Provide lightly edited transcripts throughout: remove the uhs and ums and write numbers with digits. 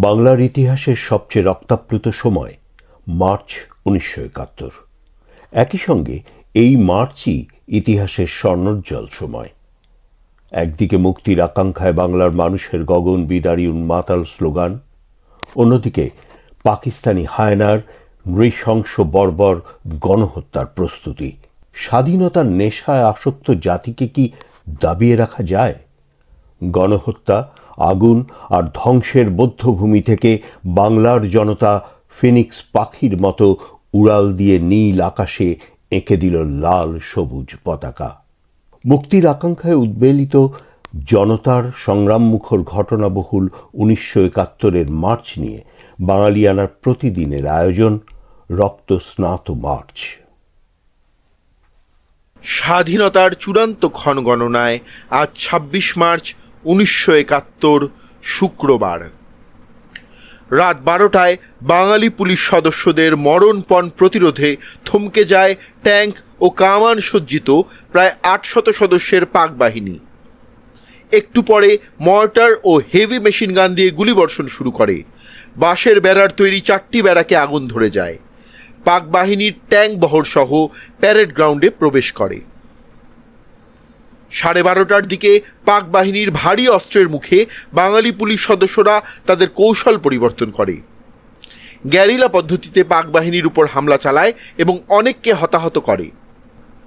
বাংলার ইতিহাসের সবচেয়ে রক্তাপ্লুত সময় মার্চ ১৯৭১। একই সঙ্গে এই মার্চই ইতিহাসের স্বর্ণোজ্জ্বল সময়। একদিকে মুক্তির আকাঙ্ক্ষায় বাংলার মানুষের গগন বিদারী উন্মাতাল স্লোগান, অন্যদিকে পাকিস্তানি হায়নার নৃশংস বর্বর গণহত্যার প্রস্তুতি। স্বাধীনতার নেশায় আসক্ত জাতিকে কি দাবিয়ে রাখা যায়? গণহত্যা, আগুন আর ধ্বংসের বধ্যভূমি থেকে বাংলার জনতা ফিনিক্স পাখির মতো উড়াল দিয়ে নীল আকাশে এঁকে দিল লাল সবুজ পতাকা। মুক্তির আকাঙ্ক্ষায় উদ্বেলিত জনতার সংগ্রামমুখর ঘটনাবহুল ১৯৭১-এর মার্চ নিয়ে বাঙালিয়ানার প্রতিদিনের আয়োজন রক্তস্নাত মার্চ। স্বাধীনতার চূড়ান্ত ক্ষণগণনায় আজ ২৬ মার্চ ১৯৭১ শুক্রবার রাত ১২টায় বাঙালি পুলিশ সদস্যদের মরণপণ প্রতিরোধে থমকে যায় ট্যাঙ্ক ও কামান সজ্জিত প্রায় ৮০০ সদস্যের পাক বাহিনী। একটু পরে মর্টার ও হেভি মেশিন গান দিয়ে গুলিবর্ষণ শুরু করে। বাঁশের বেড়ার তৈরি ৪টি বেড়াকে আগুন ধরে যায়। পাক বাহিনীর ট্যাঙ্ক বহর সহ প্যারেড গ্রাউন্ডে প্রবেশ করে। ১২:৩০টার দিকে পাক বাহিনীর ভারী অস্ত্রের মুখে বাঙালি পুলিশ সদস্যরা তাদের কৌশল পরিবর্তন করে। গ্যারিলা পদ্ধতিতে পাক বাহিনীর উপর হামলা চালায় এবং অনেককে হতাহত করে।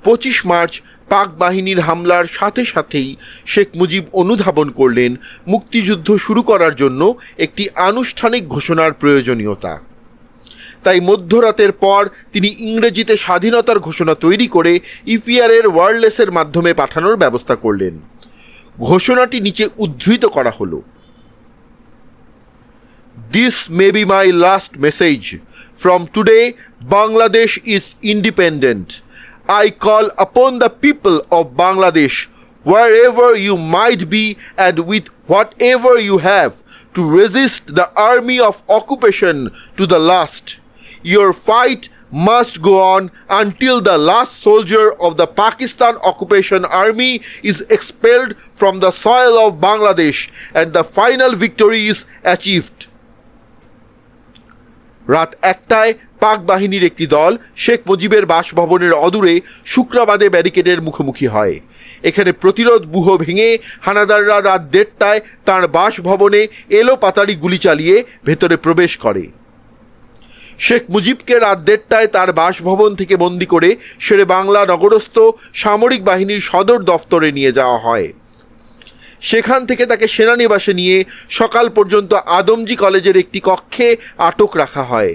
২৫ মার্চ পাক বাহিনীর হামলার সাথে সাথেই শেখ মুজিব অনুধাবন করলেন মুক্তিযুদ্ধ শুরু করার জন্য একটি আনুষ্ঠানিক ঘোষণার প্রয়োজনীয়তা। তাই মধ্যরাতের পর তিনি ইংরেজিতে স্বাধীনতার ঘোষণা তৈরি করে ইপিআরের ওয়্যারলেসের মাধ্যমে পাঠানোর ব্যবস্থা করলেন। ঘোষণাটি নিচে উদ্ধৃত করা হলো: This may be my last message. From today, Bangladesh is independent. I call upon the people of Bangladesh, wherever you might be and with whatever you have, to resist the army of occupation to the last. Your fight must go on until the last soldier of the Pakistan occupation army is expelled from the soil of Bangladesh and the final victory is achieved. রাত ১টায় পাক বাহিনীর একটি দল শেখ মুজিবের বাসভবনের অদূরে শুক্রাবাদে ব্যারিকেডের মুখোমুখি হয়। এখানে প্রতিরোধ ব্যূহ ভেঙে হানাদাররা রাত ১:৩০টায় তাঁর বাসভবনে এলো পাতাড়ি গুলি চালিয়ে ভেতরে প্রবেশ করে। শেখ মুজিবকে রাত ১:৩০টায় তার বাসভবন থেকে বন্দি করে শেরে বাংলা নগরস্থ সামরিক বাহিনীর সদর দফতরে নিয়ে যাওয়া হয়। সেখান থেকে তাকে সেনানিবাসে নিয়ে সকাল পর্যন্ত আদমজী কলেজের একটি কক্ষে আটক রাখা হয়।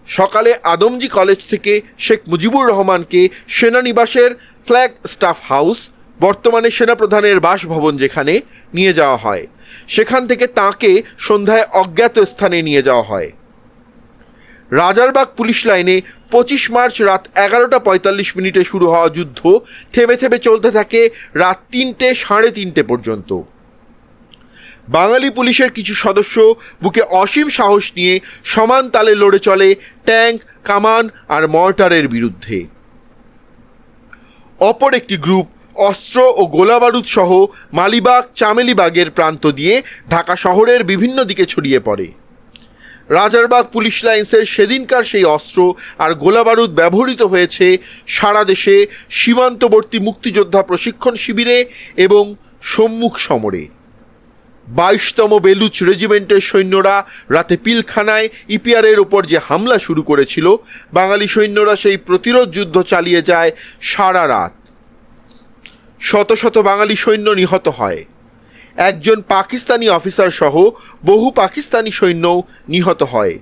সকালে আদমজী কলেজ থেকে শেখ মুজিবুর রহমানকে সেনানিবাসের ফ্ল্যাগ স্টাফ হাউস, বর্তমানে সেনাপ্রধানের বাসভবন যেখানে, নিয়ে যাওয়া হয়। সেখান থেকে তাঁকে সন্ধ্যায় অজ্ঞাত স্থানে নিয়ে যাওয়া হয়। রাজারবাগ পুলিশ লাইনে ২৫ মার্চ রাত ১১:৪৫ শুরু হওয়া যুদ্ধ থেমে থেমে চলতে থাকে রাত ৩টে, ৩:৩০ পর্যন্ত। বাঙালি পুলিশের কিছু সদস্য বুকে অসীম সাহস নিয়ে সমান তালে লড়ে চলে ট্যাঙ্ক, কামান আর মর্টারের বিরুদ্ধে। অপর একটি গ্রুপ অস্ত্র ও গোলাবারুদ সহ মালিবাগ, চামেলিবাগের প্রান্ত দিয়ে ঢাকা শহরের বিভিন্ন দিকে ছড়িয়ে পড়ে। রাজারবাগ পুলিশ লাইন্সের সেদিনকার সেই অস্ত্র আর গোলাবারুদ ব্যবহৃত হয়েছে সারা দেশে সীমান্তবর্তী মুক্তিযোদ্ধা প্রশিক্ষণ শিবিরে এবং সম্মুখ সমরে। ২২তম বেলুচ রেজিমেন্টের সৈন্যরা রাতে পিলখানায় ইপিআরের ওপর যে হামলা শুরু করেছিল, বাঙালি সৈন্যরা সেই প্রতিরোধ যুদ্ধ চালিয়ে যায় সারা রাত। শত শত বাঙালি সৈন্য নিহত হয়। একজন পাকিস্তানি অফিসার সহ বহু পাকিস্তানি সৈন্যও নিহত হয়।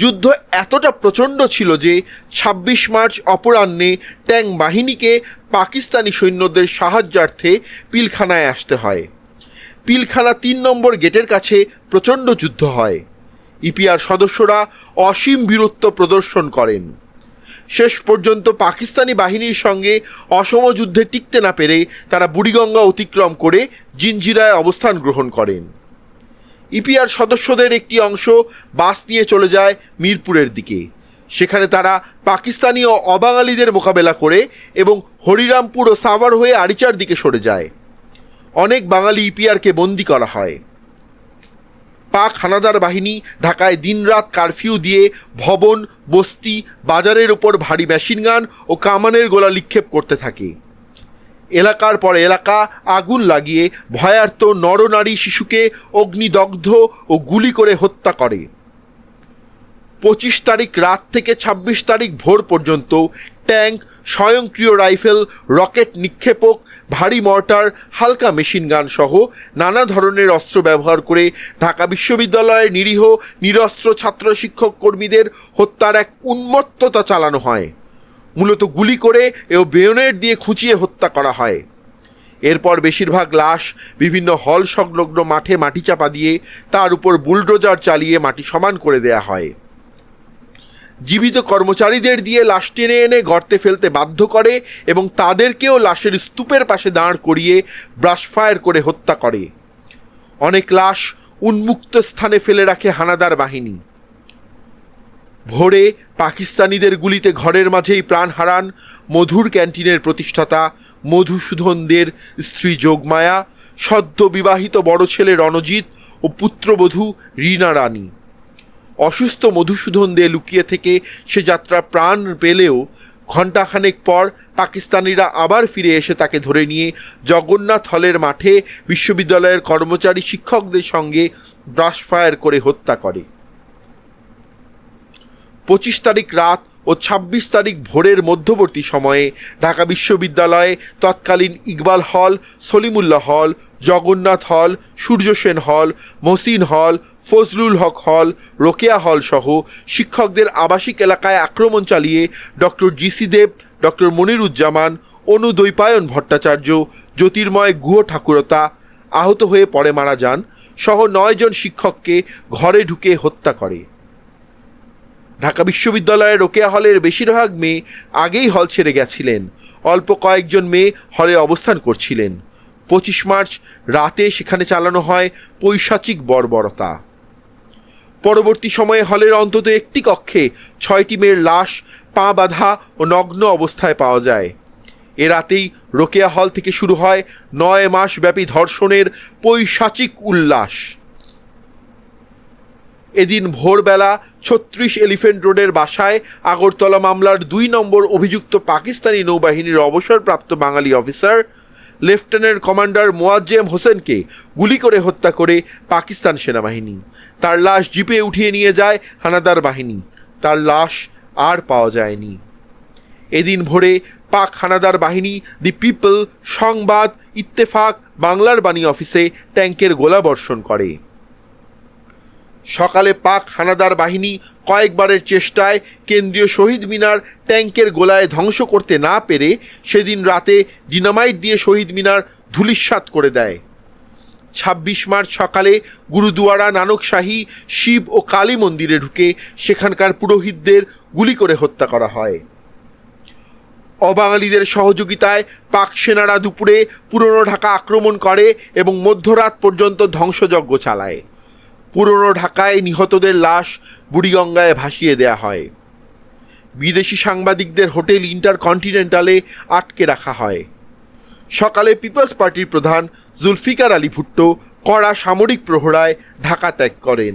যুদ্ধ এতটা প্রচণ্ড ছিল যে ২৬ মার্চ অপরাহ্নে ট্যাঙ্ক বাহিনীকে পাকিস্তানি সৈন্যদের সাহায্যার্থে পিলখানায় আসতে হয়। পিলখানা ৩ নম্বর গেটের কাছে প্রচণ্ড যুদ্ধ হয়। ইপিআর সদস্যরা অসীম বীরত্ব প্রদর্শন করেন। শেষ পর্যন্ত পাকিস্তানি বাহিনীর সঙ্গে অসম যুদ্ধে টিকতে না পেরে তারা বুড়িগঙ্গা অতিক্রম করে জিঞ্জিরায় অবস্থান গ্রহণ করেন। ইপিআর সদস্যদের একটি অংশ বাস নিয়ে চলে যায় মিরপুরের দিকে। সেখানে তারা পাকিস্তানি ও অবাঙালিদের মোকাবেলা করে এবং হরিরামপুর ও সাভার হয়ে আরিচার দিকে সরে যায়। অনেক বাঙালি ইপিআরকে বন্দি করা হয়। পাক হানাদার বাহিনী ঢাকায় দিনরাত কারফিউ দিয়ে ভবন, বস্তি, বাজারের উপর ভারী মেশিনগান ও কামানের গোলা নিক্ষেপ করতে থাকে। এলাকার পর এলাকা আগুন লাগিয়ে ভয়ার্ত নরনারী শিশুকে অগ্নিদগ্ধ ও গুলি করে হত্যা করে। 25 তারিখ রাত থেকে 26 তারিখ ভোর পর্যন্ত ট্যাঙ্ক, স্বয়ংক্রিয় রাইফেল, রকেট নিক্ষেপক, ভারী মর্টার, হালকা মেশিনগান সহ নানা ধরনের অস্ত্র ব্যবহার করে ঢাকা বিশ্ববিদ্যালয়ের নিরীহ নিরস্ত্র ছাত্র শিক্ষক কর্মীদের হত্যার এক উন্মত্ততা চালানো হয়। মূলত গুলি করে ও বেয়োনেট দিয়ে খুঁচিয়ে হত্যা করা হয়। এরপর বেশিরভাগ লাশ বিভিন্ন হল সংলগ্ন মাঠে মাটি চাপা দিয়ে তার উপর বুলডোজার চালিয়ে মাটি সমান করে দেয়া হয়। জীবিত কর্মচারীদের দিয়ে লাশ টেনে এনে গর্তে ফেলতে বাধ্য করে এবং তাদেরকেও লাশের স্তূপের পাশে দাঁড় করিয়ে ব্রাশ ফায়ার করে হত্যা করে। অনেক লাশ উন্মুক্ত স্থানে ফেলে রাখে হানাদার বাহিনী। ভোরে পাকিস্তানিদের গুলিতে ঘরের মাঝেই প্রাণ হারান মধুর ক্যান্টিনের প্রতিষ্ঠাতা মধুসূদনদের স্ত্রী যোগমায়া, সদ্য বিবাহিত বড় ছেলে রণজিৎ ও পুত্রবধূ রীনা রানী। অসুস্থ মধুসূদন দে লুকিয়ে থেকে সে যাত্রা প্রাণ পেলেও ঘণ্টাখানেক পর পাকিস্তানিরা আবার ফিরে এসে তাকে ধরে নিয়ে জগন্নাথ হলের মাঠে বিশ্ববিদ্যালয়ের কর্মচারী শিক্ষকদের সঙ্গে ব্রাশ ফায়ার করে হত্যা করে। 25 তারিখ রাত ও 26 তারিখ ভোরের মধ্যবর্তী সময়ে ঢাকা বিশ্ববিদ্যালয়ে তৎকালীন ইকবাল হল, সলিমুল্লাহ হল, জগন্নাথ হল, সূর্য সেন হল, মহসিন হল, ফজলুল হক হল, রোকেয়া হল সহ শিক্ষকদের আবাসিক এলাকায় আক্রমণ চালিয়ে ডক্টর জিসি দেব, ডক্টর মনিরুজ্জামান, অনুদ্বৈপায়ন ভট্টাচার্য, জ্যোতির্ময় গুহ ঠাকুরতা আহত হয়ে পরে মারা যান সহ 9 জন শিক্ষককে ঘরে ঢুকে হত্যা করে। ঢাকা বিশ্ববিদ্যালয়ের রোকেয়া হলের বেশিরভাগ মেয়ে আগেই হল ছেড়ে গেছিলেন। অল্প কয়েকজন মেয়ে হলে অবস্থান করছিলেন। 25 মার্চ রাতে সেখানে চালানো হয় পৈশাচিক বর্বরতা। পরবর্তী সময়ে হলের অন্তত একটি কক্ষে 6টি মেয়ের লাশ পা বাঁধা ও নগ্ন অবস্থায় পাওয়া যায়। এ রাতেই রোকেয়া হল থেকে শুরু হয় 9 মাস ব্যাপী ধর্ষণের পৈশাচিক উল্লাস। এদিন ভোরবেলা 36 এলিফ্যান্ট রোডের বাসায় আগরতলা মামলার 2 নম্বর অভিযুক্ত পাকিস্তানি নৌবাহিনীর অবসরপ্রাপ্ত বাঙালি অফিসার লেফটেন্যান্ট কমান্ডার মোয়াজ্জেম হোসেনকে গুলি করে হত্যা করে পাকিস্তান সেনাবাহিনী। তার লাশ জিপে উঠিয়ে নিয়ে যায় হানাদার বাহিনী। তার লাশ আর পাওয়া যায়নি। এদিন ভোরে পাক হানাদার বাহিনী দি পিপল, সংবাদ, ইত্তেফাক, বাংলার বাণী অফিসে ট্যাঙ্কের গোলা বর্ষণ করে। সকালে পাক হানাদার বাহিনী কয়েকবারের চেষ্টায় কেন্দ্রীয় শহীদ মিনার ট্যাঙ্কের গোলায় ধ্বংস করতে না পেরে সেদিন রাতে ডিনামাইট দিয়ে শহীদ মিনার ধূলিসাৎ করে দেয়। 26 মার্চ সকালে গুরুদুয়ারা, নানকশাহী, শিব ও কালী মন্দিরে ঢুকে সেখানকার পুরোহিতদের গুলি করে হত্যা করা হয়। অবাঙালিদের সহযোগিতায় পাক সেনারা দুপুরে পুরনো ঢাকা আক্রমণ করে এবং মধ্যরাত পর্যন্ত ধ্বংসযজ্ঞ চালায়। পুরনো ঢাকায় নিহতদের লাশ বুড়িগঙ্গায় ভাসিয়ে দেয়া হয়। বিদেশি সাংবাদিকদের হোটেল ইন্টারকন্টিনেন্টালে আটকে রাখা হয়। সকালে পিপলস পার্টির প্রধান জুলফিকার আলী ভুট্টো কড়া সামরিক প্রহরায় ঢাকা ত্যাগ করেন।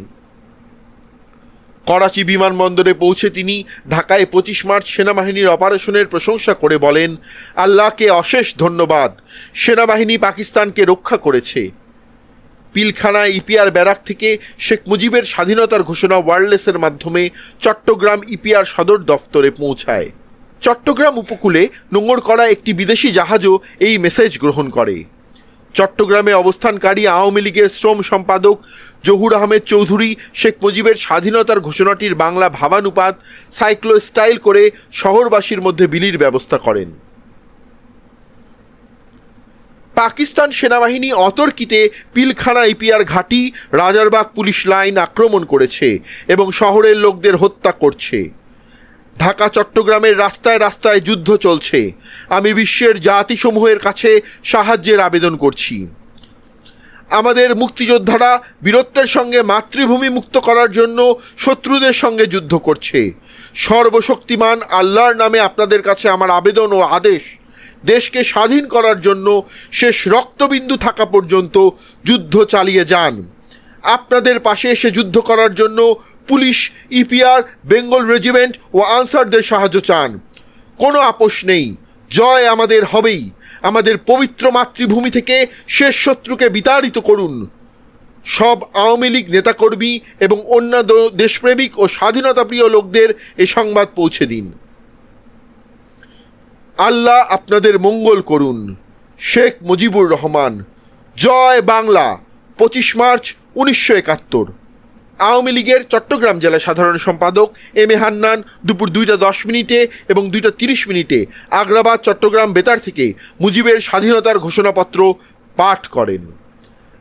করাচি বিমানবন্দরে পৌঁছে তিনি ঢাকায় 25 মার্চ সেনাবাহিনীর অপারেশনের প্রশংসা করে বলেন, আল্লাহকে অশেষ ধন্যবাদ, সেনাবাহিনী পাকিস্তানকে রক্ষা করেছে। পিলখানা ইপিআর ব্যারাক থেকে শেখ মুজিবের স্বাধীনতার ঘোষণা ওয়্যারলেসের মাধ্যমে চট্টগ্রাম ইপিআর সদর দফতরে পৌঁছায়। চট্টগ্রাম উপকূলে নোঙর করা একটি বিদেশি জাহাজও এই মেসেজ গ্রহণ করে। চট্টগ্রামে অবস্থানকারী আওয়ামী লীগের শ্রম সম্পাদক জহুর আহমেদ চৌধুরী শেখ মুজিবের স্বাধীনতার ঘোষণাটির বাংলা ভাবানুপাত সাইক্লো স্টাইল করে শহরবাসীর মধ্যে বিলির ব্যবস্থা করেন। পাকিস্তান সেনাবাহিনী অতর্কিতে পিলখানা ইপিআর ঘাঁটি, রাজারবাগ পুলিশ লাইন আক্রমণ করেছে এবং শহরের লোকদের হত্যা করছে। ঢাকা চট্টগ্রামের রাস্তায় রাস্তায় যুদ্ধ চলছে। আমি বিশ্বের জাতিসমূহের কাছে সাহায্যের আবেদন করছি। আমাদের মুক্তিযোদ্ধারা বীরত্বের সঙ্গে মাতৃভূমি মুক্ত করার জন্য শত্রুদের সঙ্গে যুদ্ধ করছে। সর্বশক্তিমান আল্লাহর নামে আপনাদের কাছে আমার আবেদন ও আদেশ, দেশকে স্বাধীন করার জন্য শেষ রক্তবিন্দু থাকা পর্যন্ত যুদ্ধ চালিয়ে যান। আপনাদের পাশে এসে যুদ্ধ করার জন্য পুলিশ, ইপিআর, বেঙ্গল রেজিমেন্ট ও আনসারদের সাহায্য চান। কোনো আপোষ নেই, জয় আমাদের হবেই। আমাদের পবিত্র মাতৃভূমি থেকে শেষ শত্রুকে বিতাড়িত করুন। সব আওয়ামী লীগ নেতাকর্মী এবং অন্যান্য দেশপ্রেমিক ও স্বাধীনতাপ্রিয় লোকদের এ সংবাদ পৌঁছে দিন। আল্লাহ আপনাদের মঙ্গল করুন। শেখ মুজিবুর রহমান। জয় বাংলা। 25 মার্চ 1971। আওয়ামী লীগের চট্টগ্রাম জেলা সাধারণ সম্পাদক এম এ হান্নান দুপুর 2:10 এবং 2:30 আগ্রাবাদ, চট্টগ্রাম বেতার থেকে মুজিবের স্বাধীনতার ঘোষণাপত্র পাঠ করেন।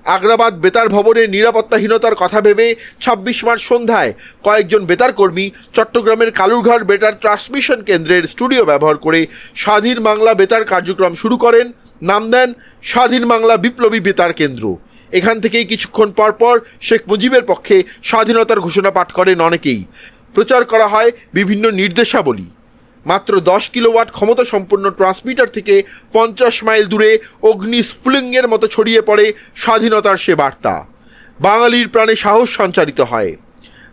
আগ্রাবাদ বেতার ভবনের নিরাপত্তাহীনতার কথা ভেবে 26 মার্চ সন্ধ্যায় কয়েকজন বেতার কর্মী চট্টগ্রামের কালুরঘাট বেতার ট্রান্সমিশন কেন্দ্রের স্টুডিও ব্যবহার করে স্বাধীন বাংলা বেতার কার্যক্রম শুরু করেন। নাম দেন স্বাধীন বাংলা বিপ্লবী বেতার কেন্দ্র। এখান থেকেই কিছুক্ষণ পরপর শেখ মুজিবের পক্ষে স্বাধীনতার ঘোষণা পাঠ করেন অনেকেই। প্রচার করা হয় বিভিন্ন নির্দেশাবলী। মাত্র 10 কিলোওয়াট ক্ষমতা সম্পন্ন ট্রান্সমিটার থেকে 50 মাইল দূরে অগ্নি স্ফুলিঙ্গের মতো ছড়িয়ে পড়ে স্বাধীনতার সে বার্তা। বাঙালির প্রাণে সাহস সঞ্চারিত হয়।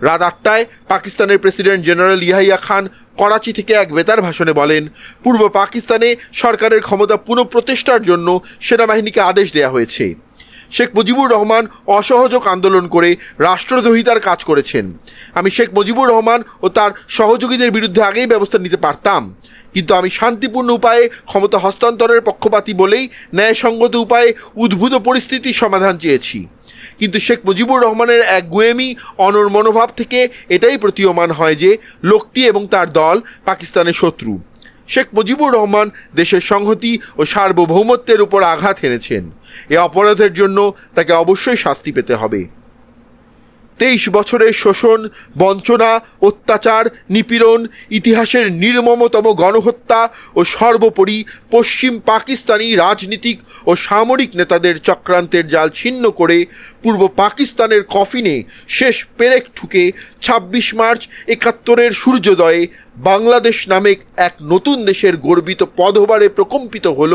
রাত 8টায় পাকিস্তানের প্রেসিডেন্ট জেনারেল ইয়াহিয়া খান করাচি থেকে এক বেতার ভাষণে বলেন, পূর্ব পাকিস্তানে সরকারের ক্ষমতা পুনঃপ্রতিষ্ঠার জন্য সেনাবাহিনীকে আদেশ দেওয়া হয়েছে। শেখ মুজিবুর রহমান অসহযোগ আন্দোলন করে রাষ্ট্রদ্রোহিতার কাজ করেছেন। আমি শেখ মুজিবুর রহমান ও তার সহযোগীদের বিরুদ্ধে আগেই ব্যবস্থা নিতে পারতাম, কিন্তু আমি শান্তিপূর্ণ উপায়ে ক্ষমতা হস্তান্তরের পক্ষপাতী বলেই ন্যায়সঙ্গত উপায়ে উদ্ভূত পরিস্থিতির সমাধান চেয়েছি। কিন্তু শেখ মুজিবুর রহমানের এক গুয়েমি অনর মনোভাব থেকে এটাই প্রতীয়মান হয় যে লোকটি এবং তার দল পাকিস্তানের শত্রু। শেখ মুজিবুর রহমান দেশের সংহতি ও সার্বভৌমত্বের উপর আঘাত হেনেছেন। এ অপরাধের জন্য তাকে অবশ্যই শাস্তি পেতে হবে। 23 বছরের শোষণ, বঞ্চনা, অত্যাচার, নিপীড়ন, ইতিহাসের নির্মমতম গণহত্যা ও সর্বোপরি পশ্চিম পাকিস্তানি রাজনীতিক ও সামরিক নেতাদের চক্রান্তের জাল ছিন্ন করে পূর্ব পাকিস্তানের কফিনে শেষ পেরেক ঠুকে 26 মার্চ 71-এর সূর্যোদয়ে বাংলাদেশ নামে এক নতুন দেশের গর্বিত পদভারে প্রকম্পিত হল